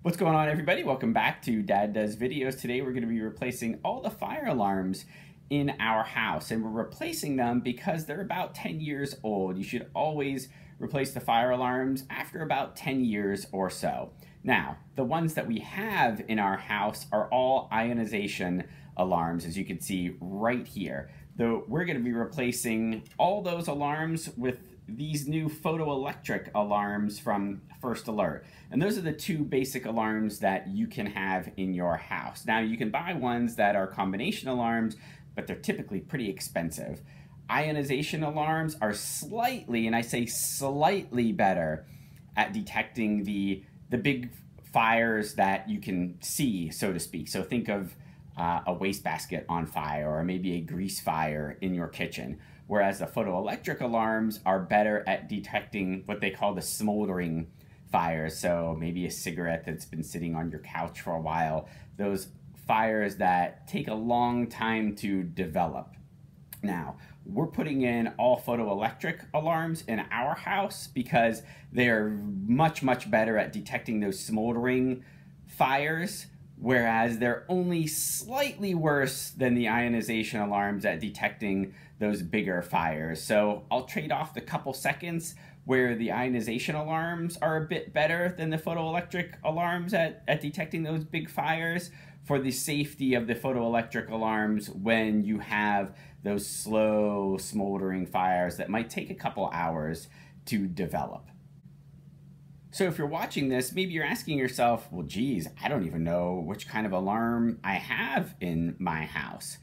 What's going on, everybody? Welcome back to Dad Does Videos. Today we're going to be replacing all the fire alarms in our house, and we're replacing them because they're about 10 years old. You should always replace the fire alarms after about 10 years or so. Now, the ones that we have in our house are all ionization alarms, as you can see right here. Though we're going to be replacing all those alarms with these new photoelectric alarms from First Alert. And those are the two basic alarms that you can have in your house. Now, you can buy ones that are combination alarms, but they're typically pretty expensive. Ionization alarms are slightly, and I say slightly, better at detecting the big fires that you can see, so to speak. So think of a wastebasket on fire, or maybe a grease fire in your kitchen. Whereas the photoelectric alarms are better at detecting what they call the smoldering fires. So maybe a cigarette that's been sitting on your couch for a while. Those fires that take a long time to develop. Now, we're putting in all photoelectric alarms in our house because they are much better at detecting those smoldering fires, whereas they're only slightly worse than the ionization alarms at detecting those bigger fires. So I'll trade off the couple seconds where the ionization alarms are a bit better than the photoelectric alarms at detecting those big fires for the safety of the photoelectric alarms when you have those slow smoldering fires that might take a couple hours to develop. So if you're watching this, maybe you're asking yourself, well, geez, I don't even know which kind of alarm I have in my house.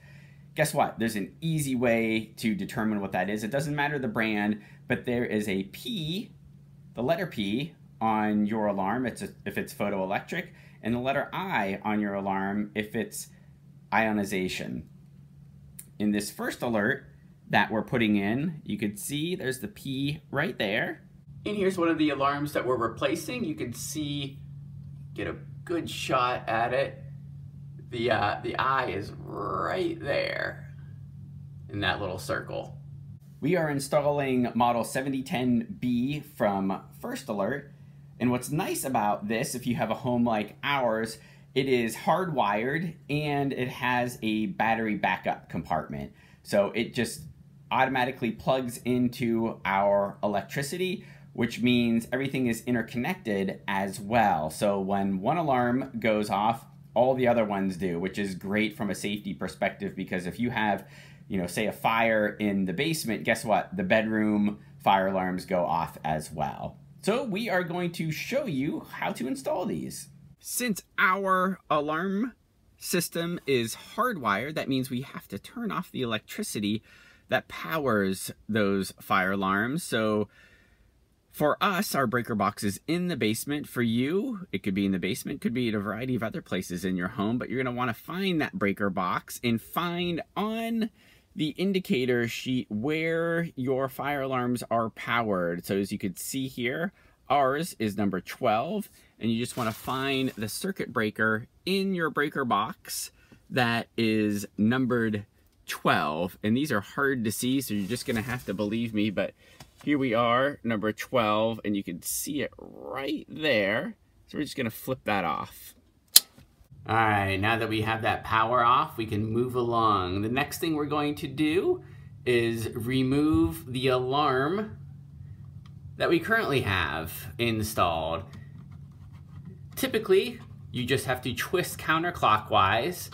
Guess what? There's an easy way to determine what that is. It doesn't matter the brand, but there is a P, the letter P, on your alarm if it's photoelectric, and the letter I on your alarm if it's ionization. In this First Alert that we're putting in, you can see there's the P right there. And here's one of the alarms that we're replacing. You can see, get a good shot at it. The eye is right there in that little circle. We are installing model 7010B from First Alert. And what's nice about this, if you have a home like ours, it is hardwired and it has a battery backup compartment. So it just automatically plugs into our electricity, which means everything is interconnected as well. So when one alarm goes off, all the other ones do, which is great from a safety perspective, because if you have, say a fire in the basement, guess what? The bedroom fire alarms go off as well. So we are going to show you how to install these. Since our alarm system is hardwired, that means we have to turn off the electricity that powers those fire alarms. So for us, our breaker box is in the basement. For you, it could be in the basement, could be at a variety of other places in your home, but you're going to want to find that breaker box and find on the indicator sheet where your fire alarms are powered. So as you can see here, ours is number 12, and you just want to find the circuit breaker in your breaker box that is numbered 12. And these are hard to see, so you're just going to have to believe me, but here we are, number 12, and you can see it right there. So we're just gonna flip that off. All right, now that we have that power off, we can move along. The next thing we're going to do is remove the alarm that we currently have installed. Typically, you just have to twist counterclockwise.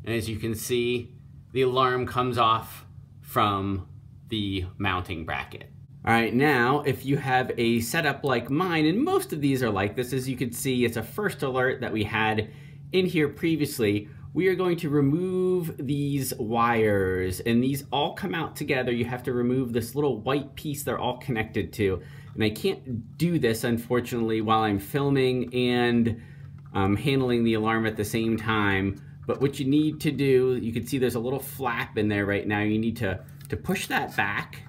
And as you can see, the alarm comes off from the mounting bracket. All right, now if you have a setup like mine, and most of these are like this, as you can see, it's a First Alert that we had in here previously. We are going to remove these wires, and these all come out together. You have to remove this little white piece they're all connected to. And I can't do this, unfortunately, while I'm filming and handling the alarm at the same time. But what you need to do, you can see there's a little flap in there right now. You need to push that back.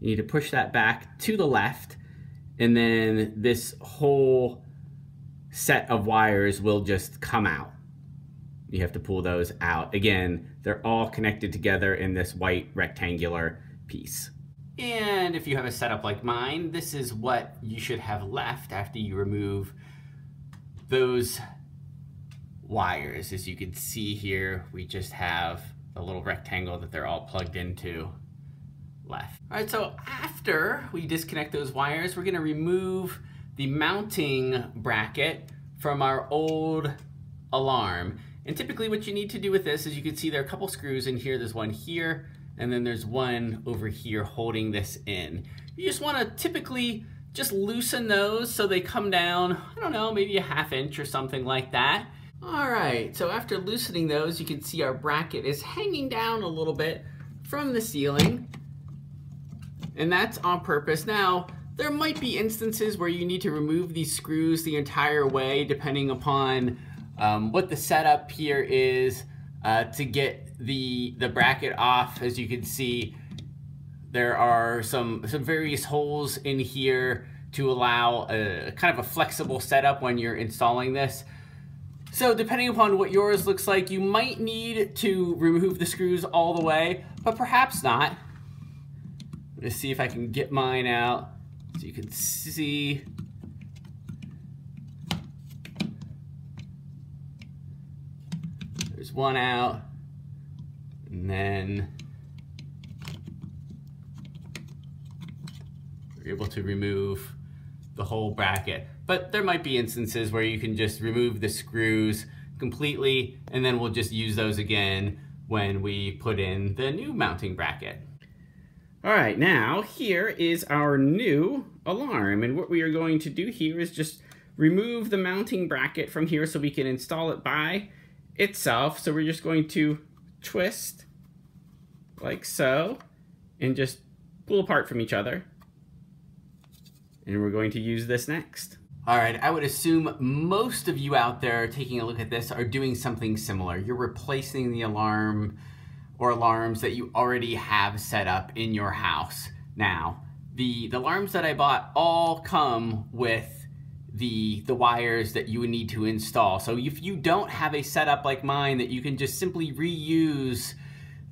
You need to push that back to the left, and then this whole set of wires will just come out. You have to pull those out. Again, they're all connected together in this white rectangular piece. And if you have a setup like mine, this is what you should have left after you remove those wires. As you can see here, we just have a little rectangle that they're all plugged into left. All right, so after we disconnect those wires, we're gonna remove the mounting bracket from our old alarm. And typically what you need to do with this is, you can see there are a couple screws in here. There's one here, and then there's one over here holding this in. You just wanna typically just loosen those so they come down, I don't know, maybe a ½ inch or something like that. All right, so after loosening those, you can see our bracket is hanging down a little bit from the ceiling, and that's on purpose. Now, there might be instances where you need to remove these screws the entire way, depending upon what the setup here is to get the bracket off. As you can see, there are some various holes in here to allow a kind of a flexible setup when you're installing this. So depending upon what yours looks like, you might need to remove the screws all the way, but perhaps not. Let's see if I can get mine out so you can see. There's one out, and then we're able to remove the whole bracket. But there might be instances where you can just remove the screws completely, and then we'll just use those again when we put in the new mounting bracket. All right, now here is our new alarm, and what we are going to do here is just remove the mounting bracket from here so we can install it by itself. So we're just going to twist like so and just pull apart from each other. And we're going to use this next. All right, I would assume most of you out there taking a look at this are doing something similar. You're replacing the alarm or alarms that you already have set up in your house. Now, the alarms that I bought all come with the wires that you would need to install. So if you don't have a setup like mine that you can just simply reuse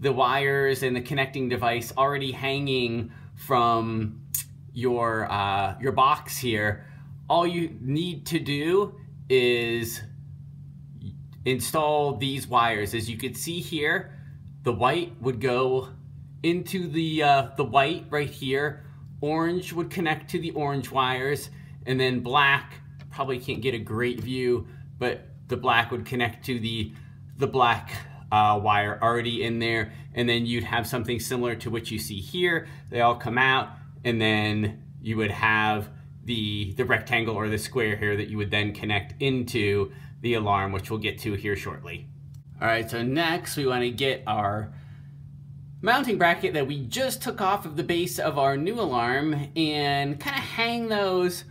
the wires and the connecting device already hanging from your box here, all you need to do is install these wires. As you can see here, the white would go into the white right here, orange would connect to the orange wires, and then black, probably can't get a great view, but the black would connect to the black wire already in there, and then you'd have something similar to what you see here. They all come out, and then you would have the rectangle or the square here that you would then connect into the alarm, which we'll get to here shortly. All right, so next we want to get our mounting bracket that we just took off of the base of our new alarm and kind of hang those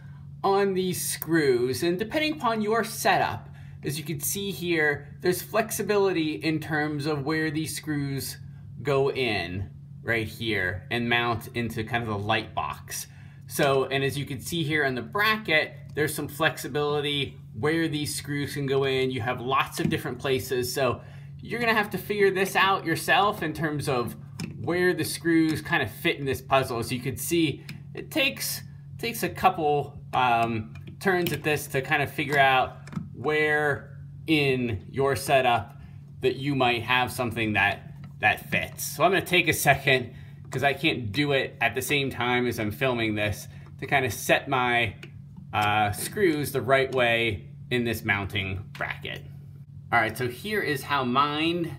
on these screws. And depending upon your setup, as you can see here, there's flexibility in terms of where these screws go in right here and mount into kind of the light box. So, and as you can see here on the bracket, there's some flexibility where these screws can go in. You have lots of different places. So you're gonna have to figure this out yourself in terms of where the screws kind of fit in this puzzle. As you can see, it takes a couple turns at this to kind of figure out where in your setup that you might have something that fits. So I'm gonna take a second, because I can't do it at the same time as I'm filming this, to kind of set my screws the right way in this mounting bracket. All right, so here is how mine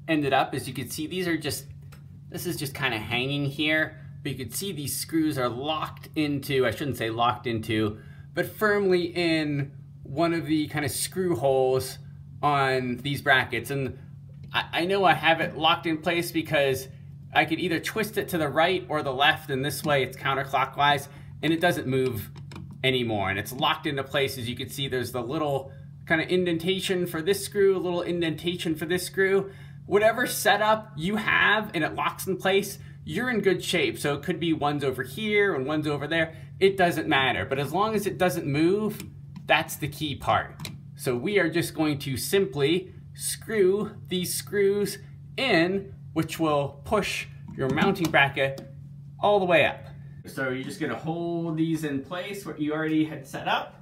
ended up. As you can see, this is just kind of hanging here, but you can see these screws are locked into, I shouldn't say locked into, but firmly in one of the kind of screw holes on these brackets. And I know I have it locked in place because I could either twist it to the right or the left, and this way it's counterclockwise, and it doesn't move anymore. And it's locked into place. As you can see, there's the little kind of indentation for this screw, a little indentation for this screw. Whatever setup you have and it locks in place, you're in good shape. So it could be one's over here and one's over there. It doesn't matter. But as long as it doesn't move, that's the key part. So we are just going to simply screw these screws in, which will push your mounting bracket all the way up. So you're just gonna hold these in place, what you already had set up.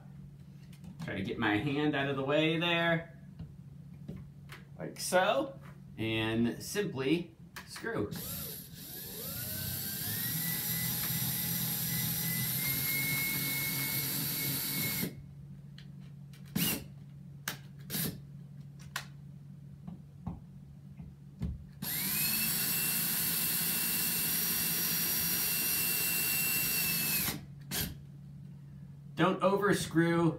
Try to get my hand out of the way there, like so, and simply screw. Don't over screw,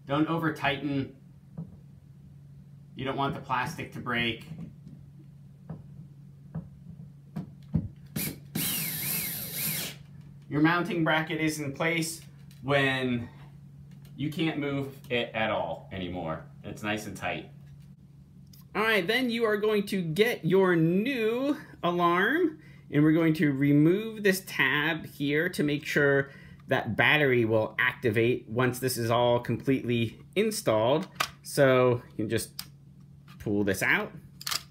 don't over tighten. You don't want the plastic to break. Your mounting bracket is in place when you can't move it at all anymore. It's nice and tight. All right, then you are going to get your new alarm, and we're going to remove this tab here to make sure that battery will activate once this is all completely installed. So you can just pull this out, just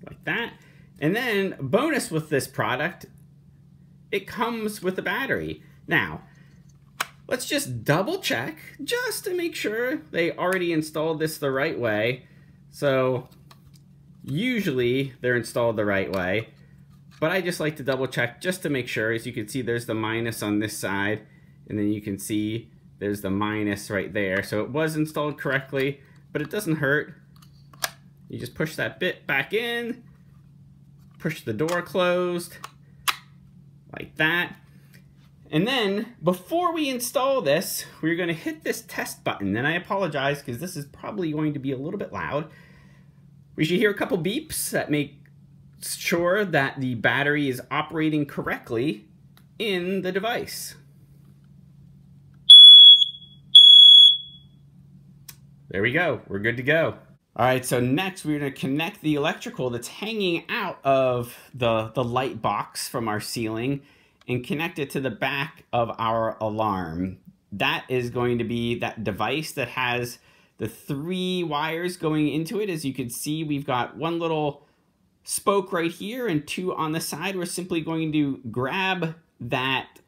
like that. And then bonus with this product, it comes with a battery. Now, let's just double check just to make sure they already installed this the right way. So usually they're installed the right way, but I just like to double check just to make sure. As you can see, there's the minus on this side, and then you can see there's the minus right there. So it was installed correctly, but it doesn't hurt. You just push that bit back in, push the door closed, like that. And then, before we install this, we're gonna hit this test button. And I apologize, because this is probably going to be a little bit loud. We should hear a couple beeps that make sure that the battery is operating correctly in the device. There we go, we're good to go. All right, so next we're gonna connect the electrical that's hanging out of the light box from our ceiling and connect it to the back of our alarm. That is going to be that device that has the 3 wires going into it. As you can see, we've got one little spoke right here and 2 on the side. We're simply going to grab that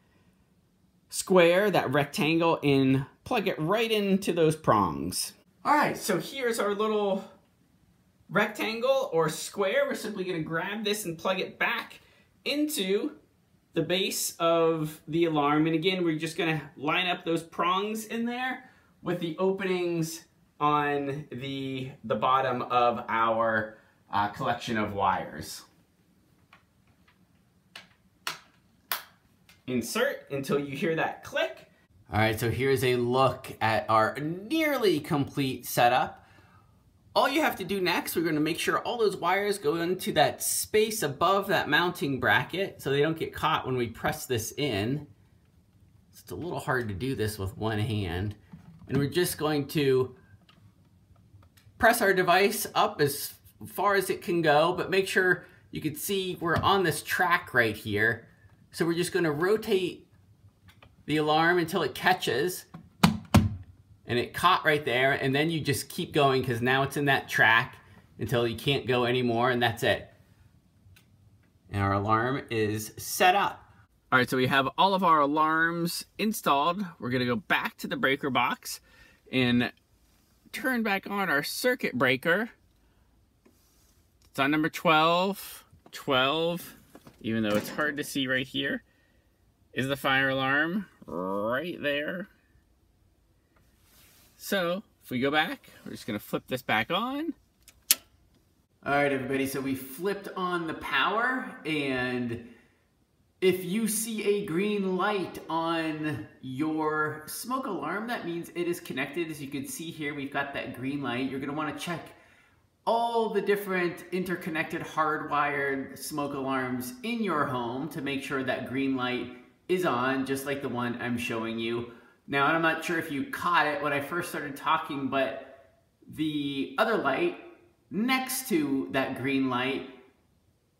square, that rectangle, and plug it right into those prongs. All right, so here's our little rectangle or square. We're simply gonna grab this and plug it back into the base of the alarm. And again, we're just gonna line up those prongs in there with the openings on the bottom of our collection of wires. Insert until you hear that click. All right, so here's a look at our nearly complete setup. All you have to do next, we're gonna make sure all those wires go into that space above that mounting bracket so they don't get caught when we press this in. It's a little hard to do this with one hand. And we're just going to press our device up as far as it can go, but make sure you can see we're on this track right here. So we're just gonna rotate the alarm until it catches, and it caught right there, and then you just keep going because now it's in that track until you can't go anymore, and that's it. And our alarm is set up. All right, so we have all of our alarms installed. We're gonna go back to the breaker box and turn back on our circuit breaker. It's on number 12. 12, even though it's hard to see right here, is the fire alarm right there. So if we go back, we're just gonna flip this back on. All right, everybody, so we flipped on the power, and if you see a green light on your smoke alarm, that means it is connected. As you can see here, we've got that green light. You're gonna wanna check all the different interconnected hardwired smoke alarms in your home to make sure that green light is on, just like the one I'm showing you. Now, I'm not sure if you caught it when I first started talking, but the other light next to that green light,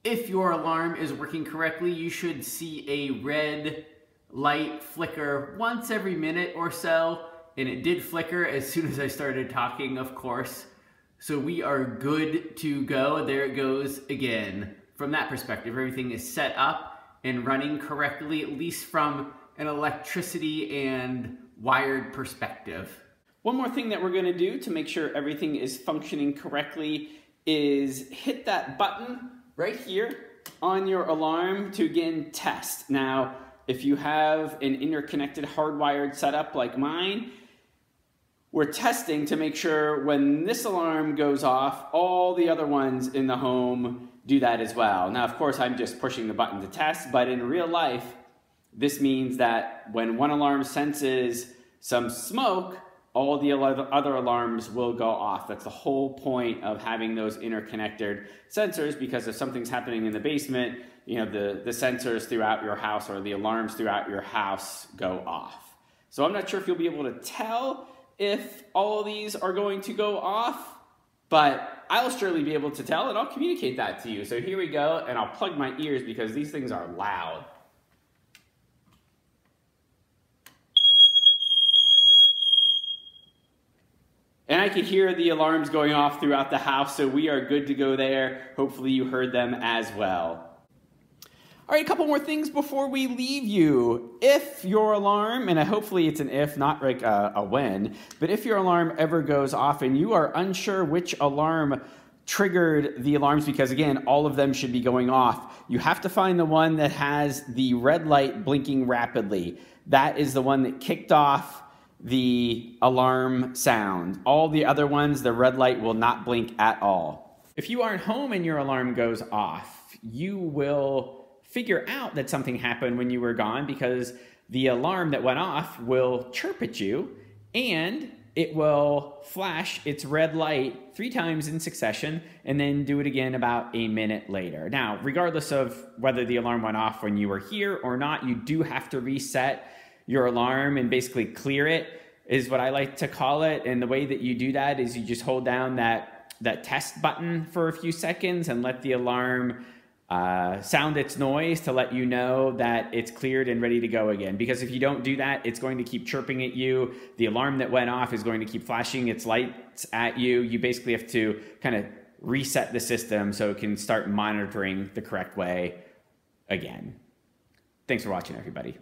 if your alarm is working correctly, you should see a red light flicker once every minute or so, and it did flicker as soon as I started talking, of course. So we are good to go. There it goes again. From that perspective, everything is set up and running correctly, at least from an electricity and wired perspective. One more thing that we're going to do to make sure everything is functioning correctly is hit that button right here on your alarm to again test. Now, if you have an interconnected hardwired setup like mine, we're testing to make sure when this alarm goes off, all the other ones in the home do that as well. Now, of course, I'm just pushing the button to test, but in real life, this means that when one alarm senses some smoke, all the other alarms will go off. That's the whole point of having those interconnected sensors, because if something's happening in the basement, you know, the sensors throughout your house or the alarms throughout your house go off. So I'm not sure if you'll be able to tell if all of these are going to go off, but I'll surely be able to tell, and I'll communicate that to you. So here we go, and I'll plug my ears because these things are loud. And I can hear the alarms going off throughout the house, so we are good to go there. Hopefully you heard them as well. All right, a couple more things before we leave you. If your alarm, and hopefully it's an if, not like a when, but if your alarm ever goes off and you are unsure which alarm triggered the alarms, because again, all of them should be going off, you have to find the one that has the red light blinking rapidly. That is the one that kicked off the alarm sound. All the other ones, the red light will not blink at all. If you aren't home and your alarm goes off, you will figure out that something happened when you were gone, because the alarm that went off will chirp at you and it will flash its red light 3 times in succession and then do it again about a minute later. Now, regardless of whether the alarm went off when you were here or not, you do have to reset your alarm and basically clear it, is what I like to call it. And the way that you do that is you just hold down that test button for a few seconds and let the alarm sound its noise to let you know that it's cleared and ready to go again. Because if you don't do that, it's going to keep chirping at you. The alarm that went off is going to keep flashing its lights at you. You basically have to kind of reset the system so it can start monitoring the correct way again. Thanks for watching, everybody.